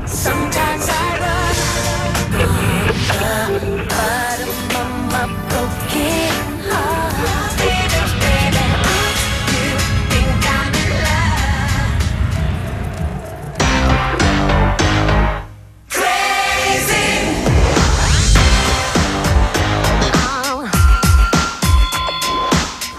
Sometimes I run, but I'm a broken heart. Baby, you think I'm in love. Crazy.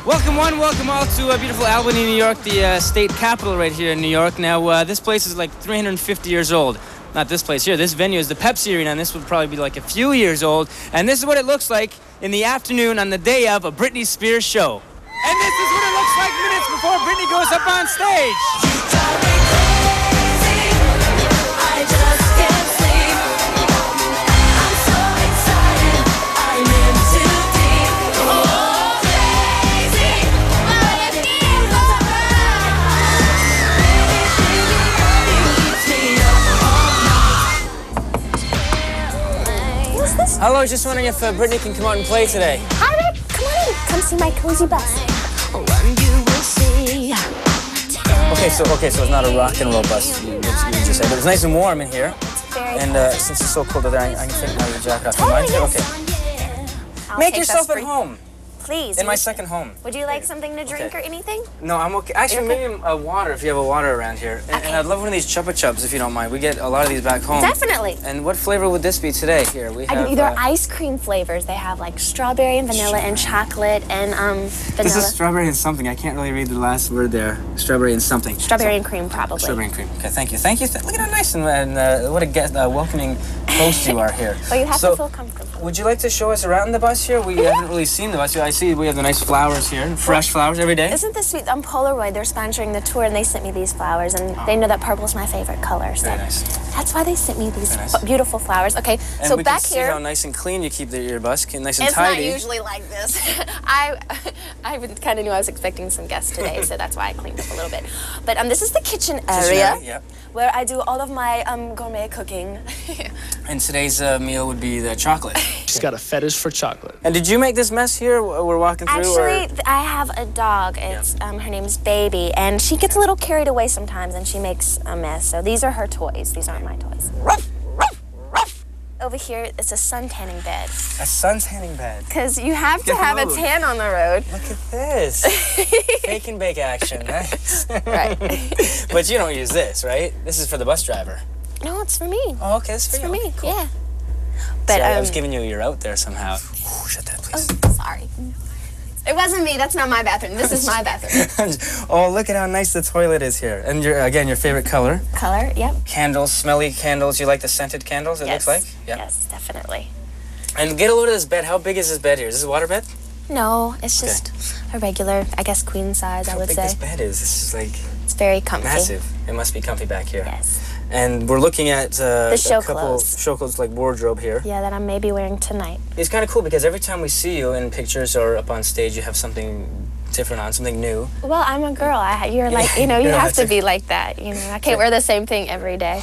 Welcome one, welcome all to beautiful Albany, New York, the state capital right here in New York. Now, this place is like 350 years old. Not this place here. This venue is the Pepsi Arena, and this would probably be like a few years old. And this is what it looks like in the afternoon on the day of a Britney Spears show. And this is what it looks like minutes before Britney goes up on stage. I just can't sleep. I'm so excited. I'm in too deep. Oh, crazy. But it feels alright. What's this? Hello, I was just wondering if Britney can come out and play today. Hi, Rick. Come on in. Come see my cozy bus. One you will see. Okay, so it's not a rock and roll bus, you just said, but it's nice and warm in here. It's very And since it's so cold out there, I can take my jacket off. Totally, Mind you? yes. Okay. I'll Make take yourself this at for- home. Please. In my second home. Would you like something to drink Okay. or anything? No, I'm okay. Actually, maybe water if you have a water around here. And I'd love one of these Chupa Chups if you don't mind. We get a lot of these back home. Definitely. And what flavor would this be today? Here, we I have... do either ice cream flavors. They have like strawberry and vanilla and chocolate and vanilla. This is strawberry and something. I can't really read the last word there. Strawberry and something. Strawberry and cream, probably. Strawberry and cream. Okay, thank you. Thank you. Look at how nice and what a welcoming host you are here. Well, you have So, to feel comfortable. would you like to show us around the bus here? We haven't really seen the bus. I see we have the nice flowers here. Fresh flowers every day. Isn't this sweet? I'm Polaroid. They're sponsoring the tour, and they sent me these flowers, and they know that purple's my favorite color. So Very nice. that's why they sent me these Very nice. beautiful flowers. Okay, And so we back can see here. how nice and clean you keep your bus. Nice and It's tidy. not usually like this. I kind of knew I was expecting some guests today, so that's why I cleaned up a little bit. But this is the kitchen area Yep. where I do all of my gourmet cooking. And today's meal would be the chocolate. She's got a fetish for chocolate. And did you make this mess here we're walking through? Actually, I have a dog. It's her name's Baby, and she gets a little carried away sometimes, and she makes a mess. So these are her toys. These aren't my toys. Over here, it's a sun tanning bed. A sun tanning bed. Because you have to Good have move. a tan on the road. Look at this. Bake and bake action. Nice. Right. But you don't use this, right? This is for the bus driver. No, it's for me. Oh, okay. It's It's for me, Cool. yeah. But Sorry, I was giving you your out there somehow. Ooh, shut that, please. Oh, sorry. It wasn't me. That's not my bathroom. This is my bathroom. Oh, look at how nice the toilet is here. And your favorite color. Color, yep. Candles, smelly candles. You like the scented candles, it Yes. looks like? Yep. Yes, definitely. And get a load of this bed. How big is this bed here? Is this a water bed? No, it's just a regular, I guess, queen size, I How would big say. this bed is? This is like It's very comfy. massive. It must be comfy back here. Yes. And we're looking at The show a couple clothes. show clothes like wardrobe here. Yeah, that I may be wearing tonight. It's kind of cool because every time we see you in pictures or up on stage, you have something different on, something new. Well, I'm a girl. You're like, you Yeah, have that's to it. be like that. You know, I can't wear the same thing every day.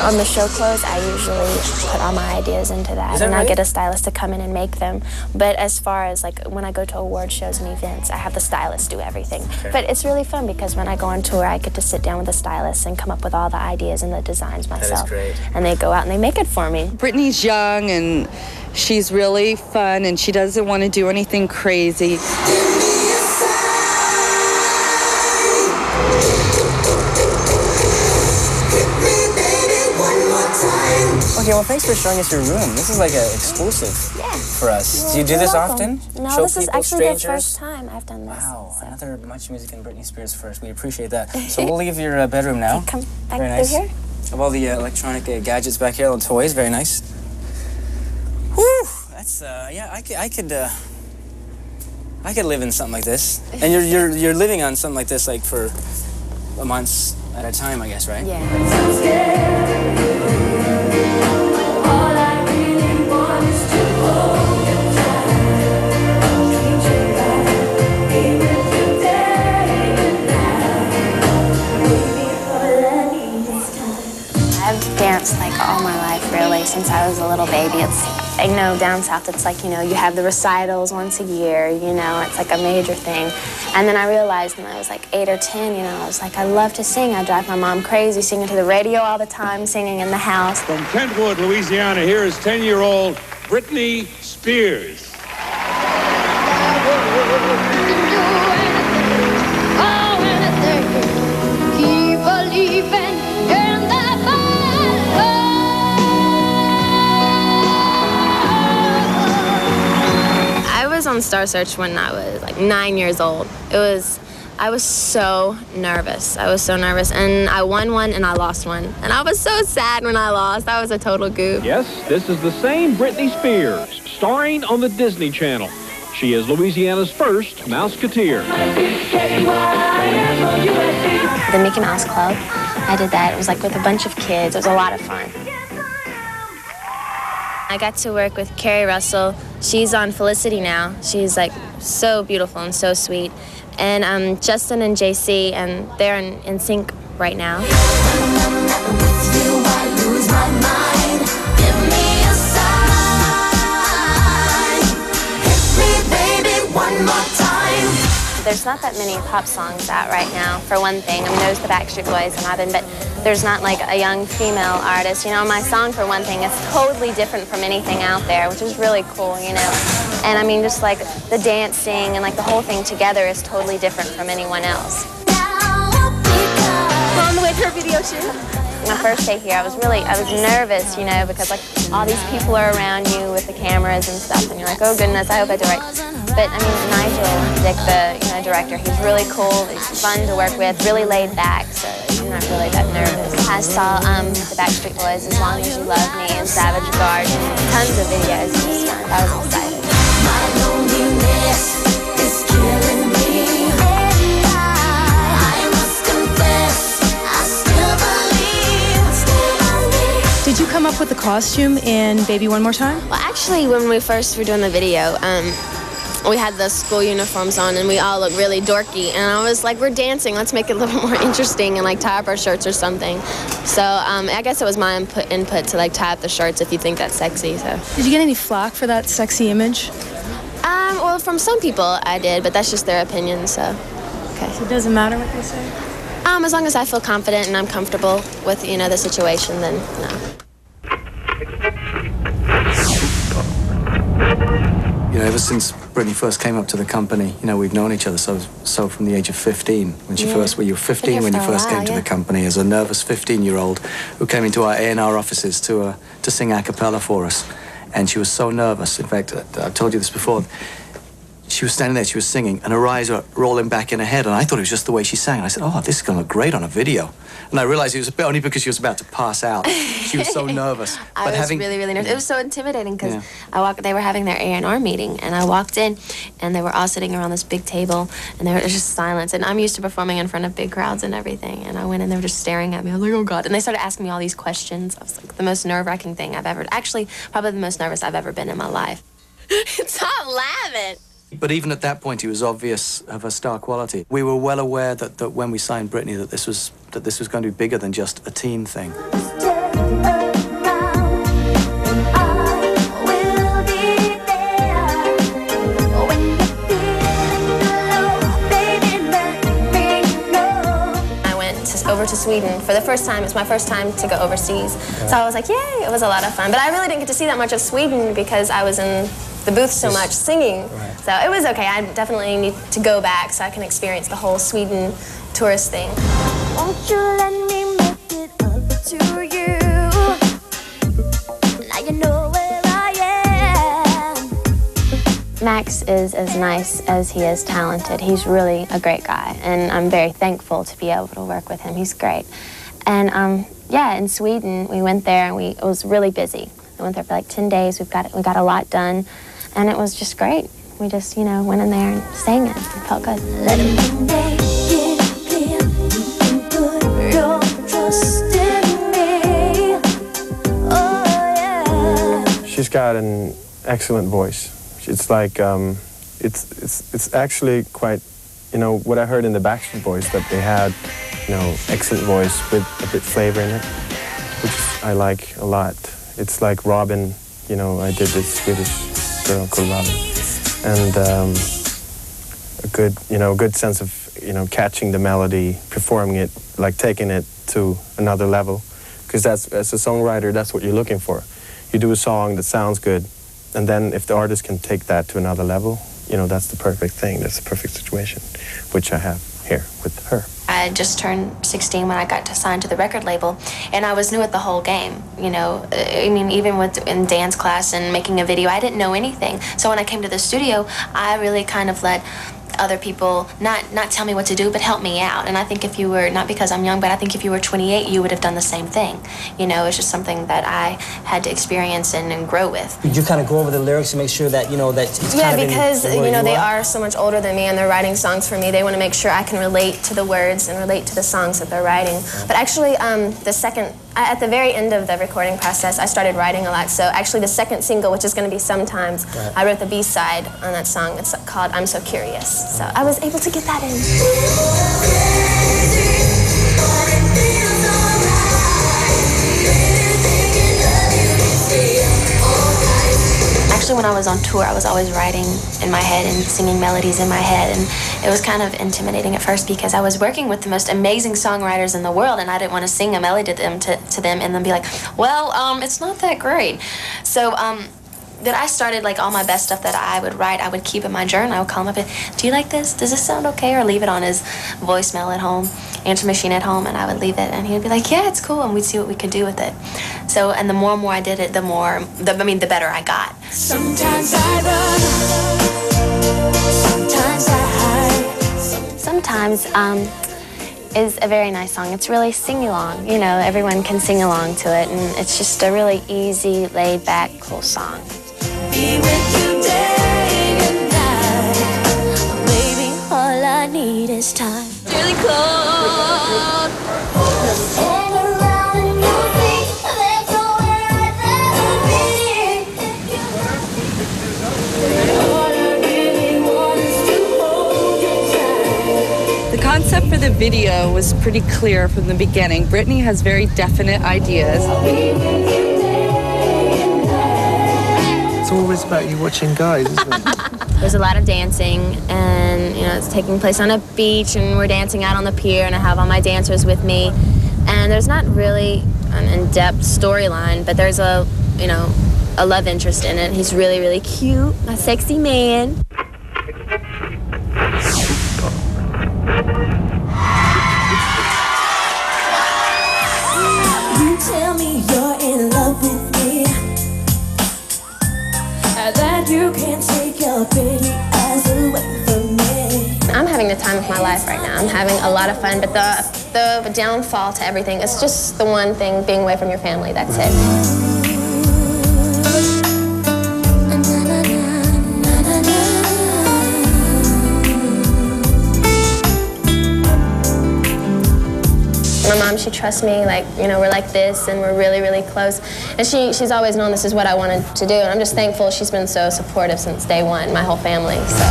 On the show clothes, I usually put all my ideas into that, Is that and I right? get a stylist to come in and make them. But as far as like when I go to award shows and events, I have the stylist do everything. Okay. But it's really fun because when I go on tour, I get to sit down with the stylist and come up with all the ideas and the designs myself. great. And they go out and they make it for me. Brittany's young and she's really fun and she doesn't want to do anything crazy. Okay, well, thanks for showing us your room. This is like an exclusive for us. Do you do this often? No, Show this is people, actually strangers? the first time I've done this. Wow, so. another Much Music and Britney Spears first. We appreciate that. So we'll leave your bedroom now. Come back Very through nice. here. Of all the electronic gadgets back here, little toys, very nice. Whew, that's yeah. I could live in something like this. And you're living on something like this like for months at a time, I guess, right? Yeah. I've danced like all my life, really, since since I was a little baby. I know down south it's like, you know, you have the recitals once a year, you know, it's like a major thing. And then I realized when I was like 8 or 10, you know, I was like, I love to sing. I drive my mom crazy, singing to the radio all the time, singing in the house. From Kentwood, Louisiana, here is 10-year-old Britney Spears. I was on Star Search when I was like 9 years old. I was so nervous. And I won one and I lost one. And I was so sad when I lost. I was a total goof. Yes, this is the same Britney Spears, starring on the Disney Channel. She is Louisiana's first Mouseketeer. The Mickey Mouse Club, I did that. It was like with a bunch of kids. It was a lot of fun. I got to work with Carrie Russell. She's on Felicity now. She's like so beautiful and so sweet. And Justin and JC, and they're in sync right now. There's not that many pop songs out right now, for one thing. I mean, there's the Backstreet Boys and Robin, but there's not like a young female artist. You know, my song, for one thing, is totally different from anything out there, which is really cool, you know. And I mean, just like the dancing and like the whole thing together is totally different from anyone else. We're on the way to our video shoot. My first day here, I was nervous, you know, because like all these people are around you with the cameras and stuff, and you're like, oh goodness, I hope I do right. But I mean, Nigel Dick, the director, he's really cool, he's fun to work with, really laid back, so I'm not really that nervous. I saw the Backstreet Boys, As Long As You Love Me, and Savage Garden, tons of videos. It was fun. I was excited. My loneliness is killing me. I must confess, I still believe. Did you come up with the costume in Baby One More Time? Well, actually, when we first were doing the video, we had the school uniforms on and we all looked really dorky, and I was like, we're dancing, let's make it a little more interesting and like tie up our shirts or something. So I guess it was my input to like tie up the shirts if you think that's sexy. So Did you get any flack for that sexy image? well, from some people I did, but that's just their opinion, so okay. So it doesn't matter what they say? As long as I feel confident and I'm comfortable with, you know, the situation, then no. You know, ever since Britney first came up to the company, you know, we've known each other so from the age of 15. When you were 15 when you first came to the company as a nervous 15-year-old who came into our A&R offices to sing a cappella for us. And she was so nervous. In fact, I've told you this before. She was standing there, she was singing, and her eyes were rolling back in her head, and I thought it was just the way she sang. And I said, oh, this is going to look great on a video. And I realized it was only because she was about to pass out. She was so nervous. I was really, really nervous. It was so intimidating because they were having their A&R meeting, and I walked in, and they were all sitting around this big table, and there was just silence. And I'm used to performing in front of big crowds and everything. And I went in, they were just staring at me. I was like, oh, God. And they started asking me all these questions. I was like, the most nerve-wracking thing I've ever... Actually, probably the most nervous I've ever been in my life. Stop laughing. But even at that point, it was obvious of her star quality. We were well aware that when we signed Britney, that this was going to be bigger than just a teen thing. Over to Sweden for the first time. It's my first time to go overseas. So I was like, yay, it was a lot of fun. But I really didn't get to see that much of Sweden because I was in the booth so much singing. Right. So it was okay. I definitely need to go back so I can experience the whole Sweden tourist thing. Won't you let me make it up to you? Now you know where I am. Max is as nice as he is talented. He's really a great guy, and I'm very thankful to be able to work with him. He's great. And yeah, in Sweden, we went there and it was really busy. We went there for like 10 days. We got a lot done, and it was just great. We just, you know, went in there and sang it. It felt good. Let me make it clear. You can put your trust in me. Oh, yeah. She's got an excellent voice. It's like, it's actually quite, you know, what I heard in the Backstreet Boys, that they had, you know, excellent voice with a bit flavor in it, which I like a lot. It's like Robin, you know, I did this Swedish girl called Robin. And a good sense of, you know, catching the melody, performing it, like taking it to another level. Because that's, as a songwriter, that's what you're looking for. You do a song that sounds good, and then if the artist can take that to another level, you know, that's the perfect thing, that's the perfect situation, which I have here with her. I had just turned 16 when I got signed to the record label, and I was new at the whole game, you know. I mean, even in dance class and making a video, I didn't know anything. So when I came to the studio, I really kind of let other people not tell me what to do, but help me out. And I think if you were, not because I'm young, but I think if you were 28, you would have done the same thing. You know, it's just something that I had to experience and grow with. Did you kind of go over the lyrics to make sure that, you know, that it's kind of because, you know, they are so much older than me and they're writing songs for me. They want to make sure I can relate to the words and relate to the songs that they're writing. But actually, at the very end of the recording process, I started writing a lot. So actually the second single, which is going to be Sometimes, I wrote the B-side on that song. It's called I'm So Curious. So I was able to get that in. Actually, when I was on tour, I was always writing in my head and singing melodies in my head, and it was kind of intimidating at first because I was working with the most amazing songwriters in the world, and I didn't want to sing a melody to them and then be like, well, it's not that great. So that I started, like, all my best stuff that I would write, I would keep in my journal. I would call him up and, do you like this? Does this sound okay? Or leave it on his voicemail at home, answer machine at home, and I would leave it, and he would be like, yeah, it's cool, and we'd see what we could do with it. So, and the more and more I did it, the better I got. Sometimes I run, sometimes I hide. Sometimes is a very nice song. It's really sing-along. You know, everyone can sing along to it, and it's just a really easy, laid-back, cool song. Be with you day and night. Baby, all I need is time. It's really cold. Hang around and you'll think there's nowhere I'd rather be. All I really want is to hold you tight. The concept for the video was pretty clear from the beginning. Britney has very definite ideas. It's always about you watching guys, isn't it? There's a lot of dancing, and you know, it's taking place on a beach, and we're dancing out on the pier, and I have all my dancers with me. And there's not really an in-depth storyline, but there's a love interest in it. He's really, really cute, a sexy man. You tell me you're in love with me, that you can't take your pretty eyes away from me. I'm having the time of my life right now. I'm having a lot of fun, but the downfall to everything is just the one thing, being away from your family. That's it. My mom, she trusts me, like, you know, we're like this and we're really, really close. And she's always known this is what I wanted to do, and I'm just thankful she's been so supportive since day one, my whole family, so.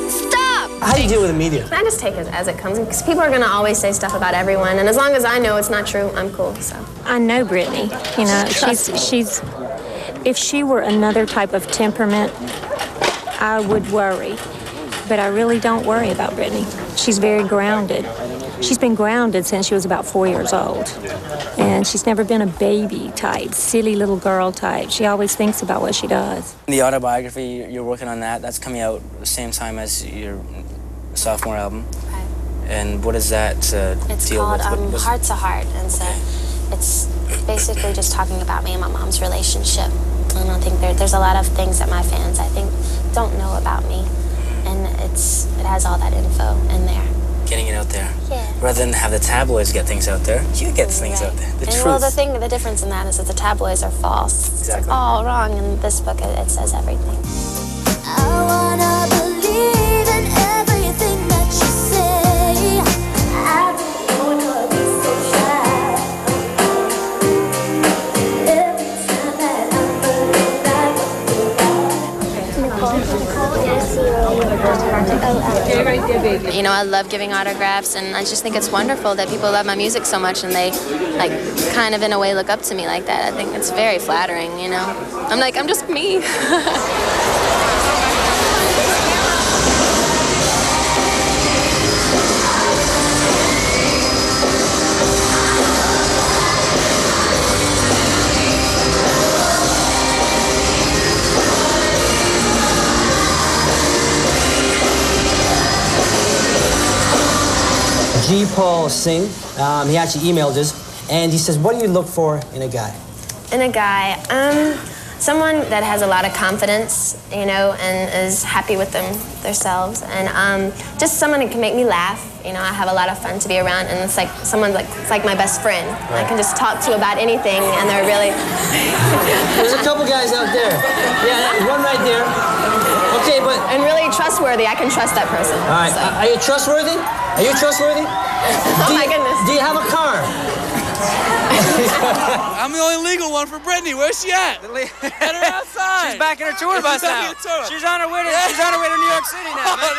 Stop! How do you deal with the media? I just take it as it comes, because people are gonna always say stuff about everyone, and as long as I know it's not true, I'm cool, so. I know Britney, you know, she's, if she were another type of temperament, I would worry. But I really don't worry about Britney. She's very grounded. She's been grounded since she was about 4 years old. And she's never been a baby type, silly little girl type. She always thinks about what she does. The autobiography, you're working on that. That's coming out the same time as your sophomore album. Right. And what is that It's deal called with? Heart to Heart, and so it's basically just talking about me and my mom's relationship. And I think there's a lot of things that my fans, I think, don't know about me. And it has all that info in there. Getting it out there. Yeah. Rather than have the tabloids get things out there, you get things out there. The truth. Well, the difference in that is that the tabloids are false. Exactly. It's all wrong. In this book, it says everything. I wanna believe in everything that you say. I don't wanna be so shy. Every time that I'm believe I will be right. Nicole, yes, you. You know, I love giving autographs, and I just think it's wonderful that people love my music so much and they, like, kind of in a way look up to me like that. I think it's very flattering, you know. I'm like, I'm just me. G. Paul Singh, he actually emailed us, and he says, what do you look for in a guy? In a guy, someone that has a lot of confidence, you know, and is happy with themselves, and just someone that can make me laugh. You know, I have a lot of fun to be around, and it's like someone it's like my best friend. Right. I can just talk to about anything, and they're really. There's a couple guys out there. Yeah, one right there. Okay, but and really trustworthy. I can trust that person. All right, so. Are you trustworthy? Are you trustworthy? Oh my goodness. Do you have a car? I'm the only legal one for Britney. Where's she at? Let her outside. She's back in her tour bus now. She's on her way to New York City now, man.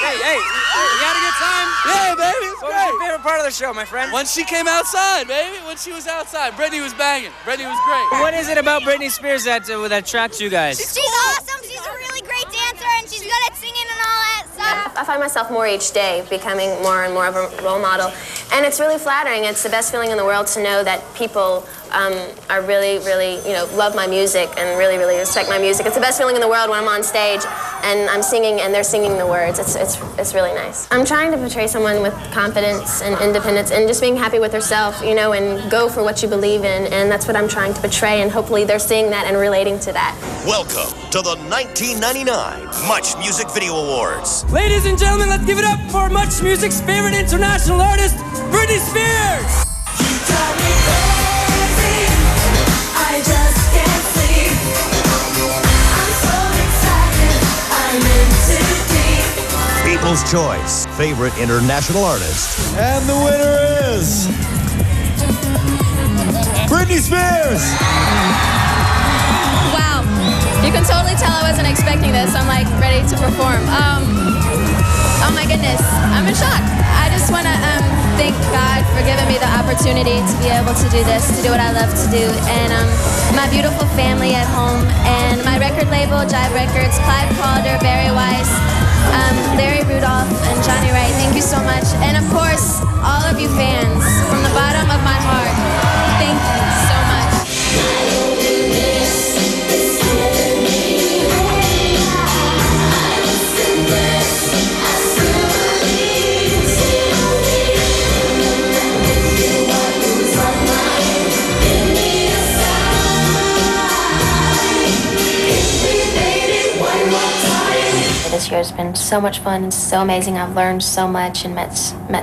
Hey, you had a good time? Yeah, baby. What was your favorite part of the show, my friend? When she came outside, baby. When she was outside. Britney was banging. Britney was great. What is it about Britney Spears that attracts you guys? She's awesome. She's a really great dancer, and she's good at singing and all that stuff. I find myself more each day becoming more and more of a role model, and it's really flattering. It's the best feeling in the world to know that people are really, you know, love my music and really, respect my music. It's the best feeling in the world when I'm on stage and I'm singing and they're singing the words. It's really nice. I'm trying to portray someone with confidence and independence and just being happy with herself, you know, and go for what you believe in, and that's what I'm trying to portray, and hopefully they're seeing that and relating to that. Welcome to the 1999 Much Music Video Awards. Ladies and gentlemen, let's give it up for Much Music's favorite international artist, Britney Spears! I just can't sleep. I'm so excited, I'm in too deep. People's Choice, favorite international artist. And the winner is Britney Spears. Wow, you can totally tell I wasn't expecting this. I'm like ready to perform. Oh my goodness, I'm in shock. I just want to thank God for giving me the opportunity to be able to do this, to do what I love to do, and my beautiful family at home, and my record label, Jive Records, Clive Calder, Barry Weiss, Larry Rudolph, and Johnny Wright. Thank you so much. And of course, all of you fans, from the bottom of my heart, thank you so much. This year has been so much fun and so amazing. I've learned so much and met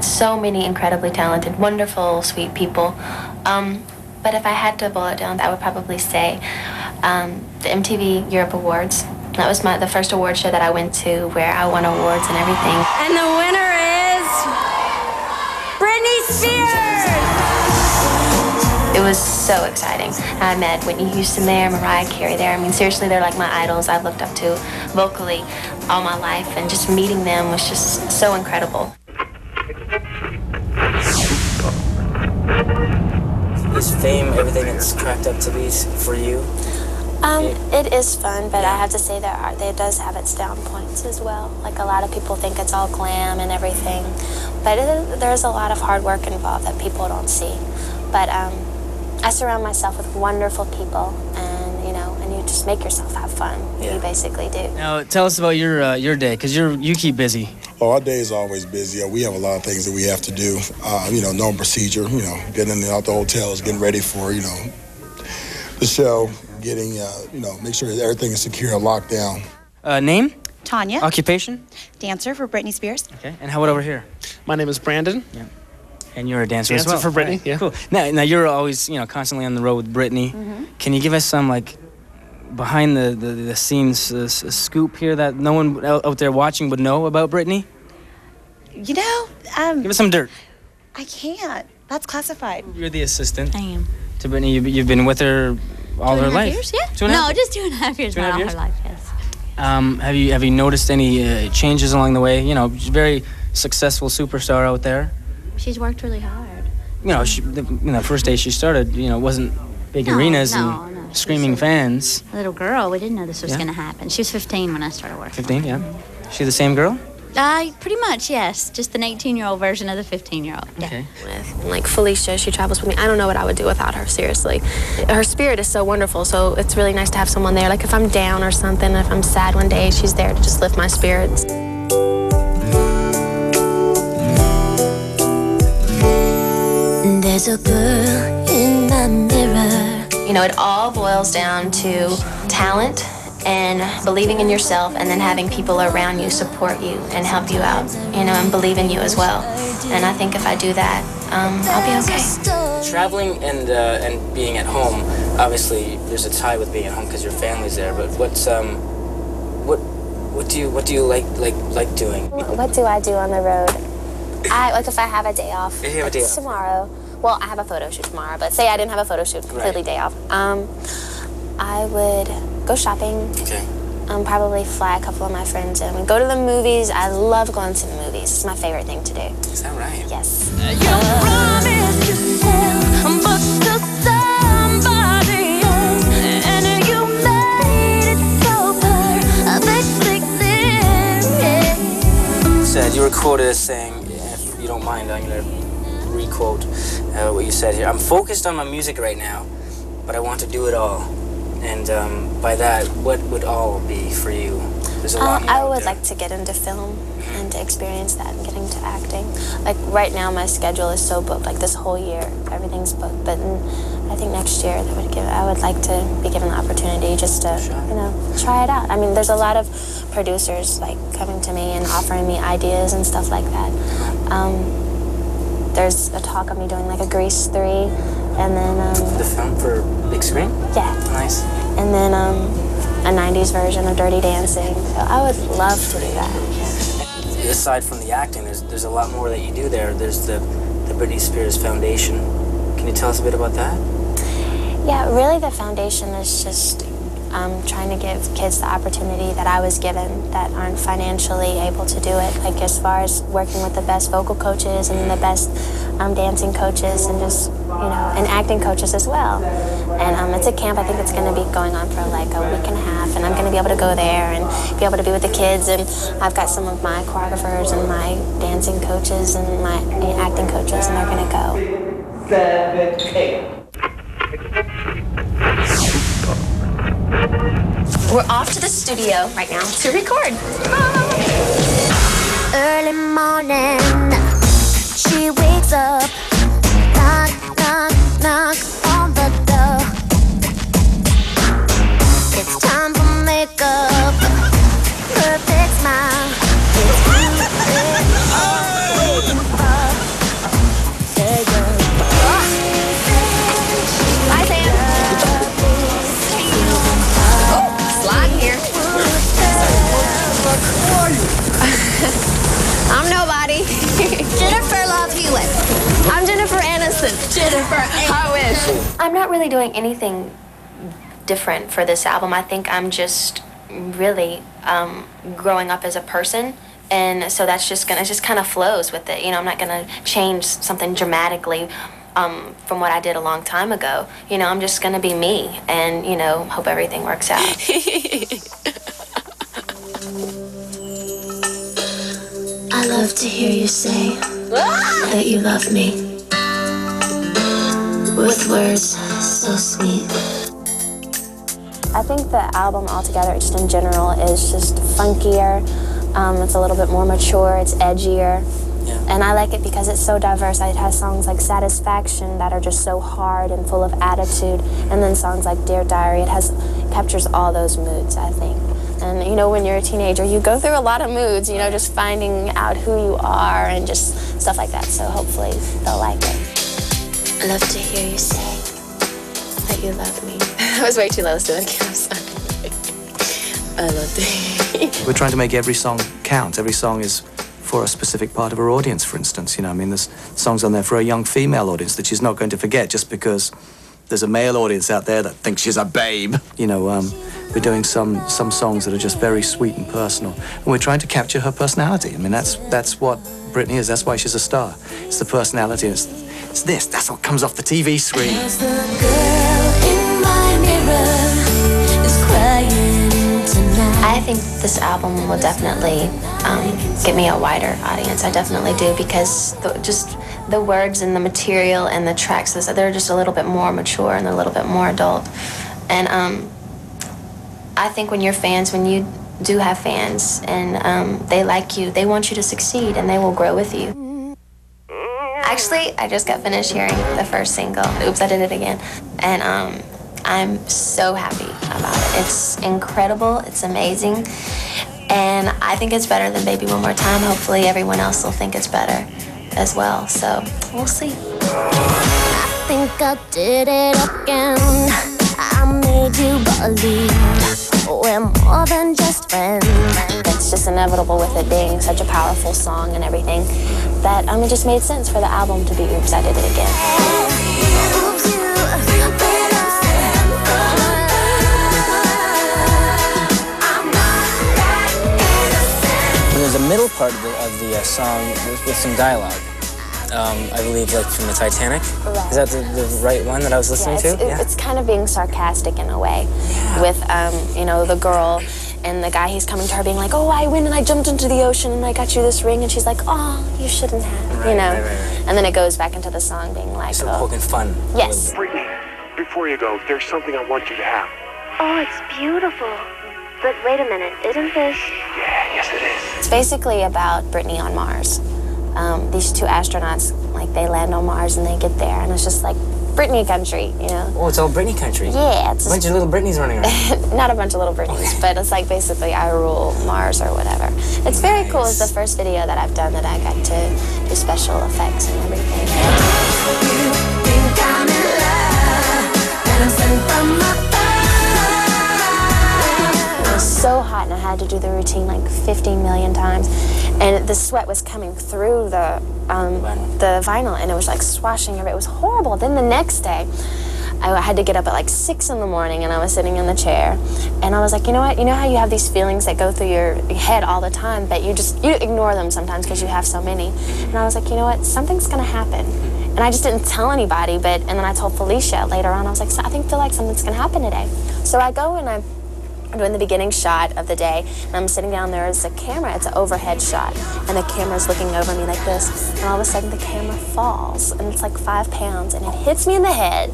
so many incredibly talented, wonderful, sweet people. But if I had to boil it down, I would probably say the MTV Europe Awards. That was the first award show that I went to where I won awards and everything. And the winner is Britney Spears. It was so exciting. I met Whitney Houston there, Mariah Carey there. I mean, seriously, they're like my idols I've looked up to vocally all my life, and just meeting them was just so incredible. Is fame everything it's cracked up to be for you? It is fun, but I have to say it does have its down points as well. Like, a lot of people think it's all glam and everything, but there's a lot of hard work involved that people don't see. But I surround myself with wonderful people, and you just make yourself have fun. Yeah. You basically do. Now, tell us about your day, because you keep busy. Oh, our day is always busy. We have a lot of things that we have to do. Known procedure. Getting in and out the hotels, getting ready for the show, getting make sure everything is secure and locked down. Name? Tanya. Occupation? Dancer for Britney Spears. Okay. And how about over here? My name is Brandon. Yeah. And you're a dancer as well. For Britney, right. yeah. Cool. Now you're always, constantly on the road with Britney. Mm-hmm. Can you give us some, behind the scenes scoop here that no one out there watching would know about Britney? Give us some dirt. I can't. That's classified. You're the assistant. I am. To Britney. You've been with her all her life. Years? Yeah. 2.5 No, just 2.5 years. 2.5 not years? all her life, yes. Have you noticed any changes along the way? You know, she's a very successful superstar out there. She's worked really hard. You know, the first day she started, you know, wasn't big arenas and screaming fans. A little girl, we didn't know this was going to happen. She was 15 when I started working. 15, yeah. She the same girl? Pretty much, yes. Just an 18-year-old version of the 15-year-old. Yeah. Okay. Like Felicia, she travels with me. I don't know what I would do without her, seriously. Her spirit is so wonderful, so it's really nice to have someone there. Like if I'm down or something, if I'm sad one day, she's there to just lift my spirits. There's a girl in the mirror. You know, it all boils down to talent and believing in yourself, and then having people around you support you and help you out, you know, and believe in you as well. And I think if I do that, I'll be okay. Traveling and being at home, obviously there's a tie with being at home because your family's there. But what do you like doing? What do I do on the road? Like if I have a day off. If you have a day off. Tomorrow. Well, I have a photo shoot tomorrow, but say I didn't have a photo shoot, completely day off. I would go shopping. Okay. Probably fly a couple of my friends in. We go to the movies. I love going to the movies. It's my favorite thing to do. Is that right? Yes. You promised yourself, but to somebody else, and you made it so perfect. Said you were quoted as saying, if you don't mind, I'm gonna re-quote what you said here. I'm focused on my music right now, but I want to do it all. And by that, what would all be for you? There's a lot more I would like to get into film and to experience that and get into acting. Like right now, my schedule is so booked. Like this whole year, everything's booked. But I think next year, I would like to be given the opportunity just to, you know, try it out. I mean, there's a lot of producers like coming to me and offering me ideas and stuff like that. There's a talk of me doing like a Grease 3, and then the film for big screen? Yeah. Nice. And then a 90s version of Dirty Dancing. So I would love to do that. Aside from the acting, there's a lot more that you do there. There's the Britney Spears Foundation. Can you tell us a bit about that? Yeah, really the foundation is just trying to give kids the opportunity that I was given that aren't financially able to do it. Like as far as working with the best vocal coaches and the best dancing coaches and just, you know, and acting coaches as well. And it's a camp. I think it's going to be going on for like a week and a half, and I'm going to be able to go there and be able to be with the kids. And I've got some of my choreographers and my dancing coaches and my acting coaches, and they're going to go. 7, 8. We're off to the studio right now to record. Early morning, she wakes up, knock, knock, knock on the door. It's time for makeup, perfect smile. It's you waiting for. Say goodbye. Bye, Sam. Oh, slide here. Who are you? I'm nobody. Jennifer Love Hewitt. I'm Jennifer Aniston. Jennifer Aniston. I wish. I'm not really doing anything different for this album. I think I'm just really growing up as a person. And so that's just it just kind of flows with it. You know, I'm not gonna change something dramatically from what I did a long time ago. You know, I'm just gonna be me and, you know, hope everything works out. I love to hear you say that you love me with words so sweet. I think the album altogether, just in general, is just funkier. It's a little bit more mature. It's edgier. Yeah. And I like it because it's so diverse. It has songs like Satisfaction that are just so hard and full of attitude. And then songs like Dear Diary. It captures all those moods, I think. And, you know, when you're a teenager, you go through a lot of moods, you know, just finding out who you are and just stuff like that. So hopefully they'll like it. I love to hear you say that you love me. That was way too low, so I'm sorry. I love it. We're trying to make every song count. Every song is for a specific part of our audience, for instance. You know, I mean, there's songs on there for a young female audience that she's not going to forget just because there's a male audience out there that thinks she's a babe. You know, we're doing some songs that are just very sweet and personal, and we're trying to capture her personality. I mean, that's what Britney is. That's why she's a star. It's the personality. It's this. That's what comes off the TV screen. The girl in my mirror is crying tonight. I think this album will definitely get me a wider audience. I definitely do, because just the words and the material and the tracks, they're just a little bit more mature and a little bit more adult. And I think when you're fans, when you do have fans and they like you, they want you to succeed and they will grow with you. Actually, I just got finished hearing the first single, Oops, I Did It Again, and I'm so happy about it. It's incredible, it's amazing, and I think it's better than Baby One More Time. Hopefully everyone else will think it's better as well, so we'll see. I think I did it again. I made you believe we're more than just friends. It's just inevitable with it being such a powerful song and everything that it just made sense for the album to be Oops, I Did It Again. There's a middle part of the song with some dialogue. I believe, like from the Titanic. Right. Is that the right one that I was listening to? Yeah. It's kind of being sarcastic in a way, with you know, the girl and the guy. He's coming to her being like, "Oh, I went and I jumped into the ocean and I got you this ring," and she's like, "Oh, you shouldn't have," right, you know. Right. And then it goes back into the song being like, some poking fun. Yes. Britney, before you go, there's something I want you to have. Oh, it's beautiful. But wait a minute, isn't this? Yeah, yes it is. It's basically about Britney on Mars. These two astronauts, like, they land on Mars and they get there, and it's just like Britney country, you know? Oh, it's all Britney country? Yeah. It's a bunch of little Britneys running around. Not a bunch of little Britneys, but it's like basically I rule Mars or whatever. It's very cool. It's the first video that I've done that I got to do special effects and everything. It was so hot, and I had to do the routine like 15 million times, and the sweat was coming through the vinyl, and it was like swashing everywhere. It was horrible. Then the next day, I had to get up at like 6 in the morning, and I was sitting in the chair, and I was like, you know what? You know how you have these feelings that go through your head all the time, but you ignore them sometimes because you have so many. And I was like, you know what? Something's gonna happen. And I just didn't tell anybody, and then I told Felicia later on. I was like, I feel like something's gonna happen today. So I go and I'm doing the beginning shot of the day, and I'm sitting down there. It's a camera, it's an overhead shot, and the camera's looking over me like this, and all of a sudden the camera falls, and it's like 5 pounds, and it hits me in the head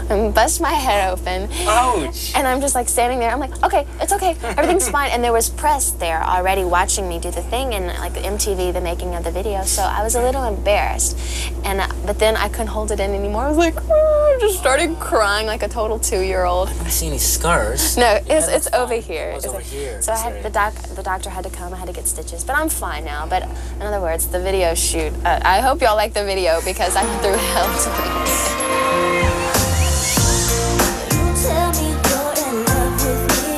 and busts my head open. Ouch! And I'm just like standing there. I'm like, okay, it's okay, everything's fine. And there was press there already watching me do the thing, and like MTV, the making of the video, so I was a little embarrassed, but then I couldn't hold it in anymore. I was like, I just started crying like a total 2-year-old. I see any scars. No, it's over here. Oh, it's over here. So I had the doctor had to come. I had to get stitches, but I'm fine now. But in other words, the video shoot. I hope y'all like the video because I went through hell to make it. You tell me you're in love with me,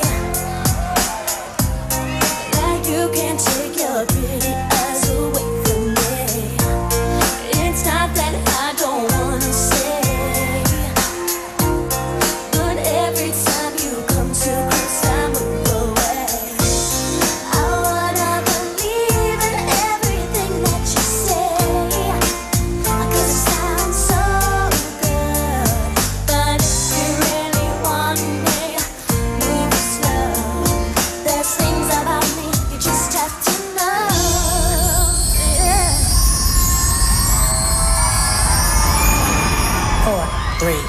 that you can't take your pretty eyes away from me. It's not that I don't wanna say, but every time you come too close, I move away. I wanna believe in everything that you say, 'cause it sounds so good. But if you really want me, move slow. There's things about me you just have to know. Yeah. 4, 3.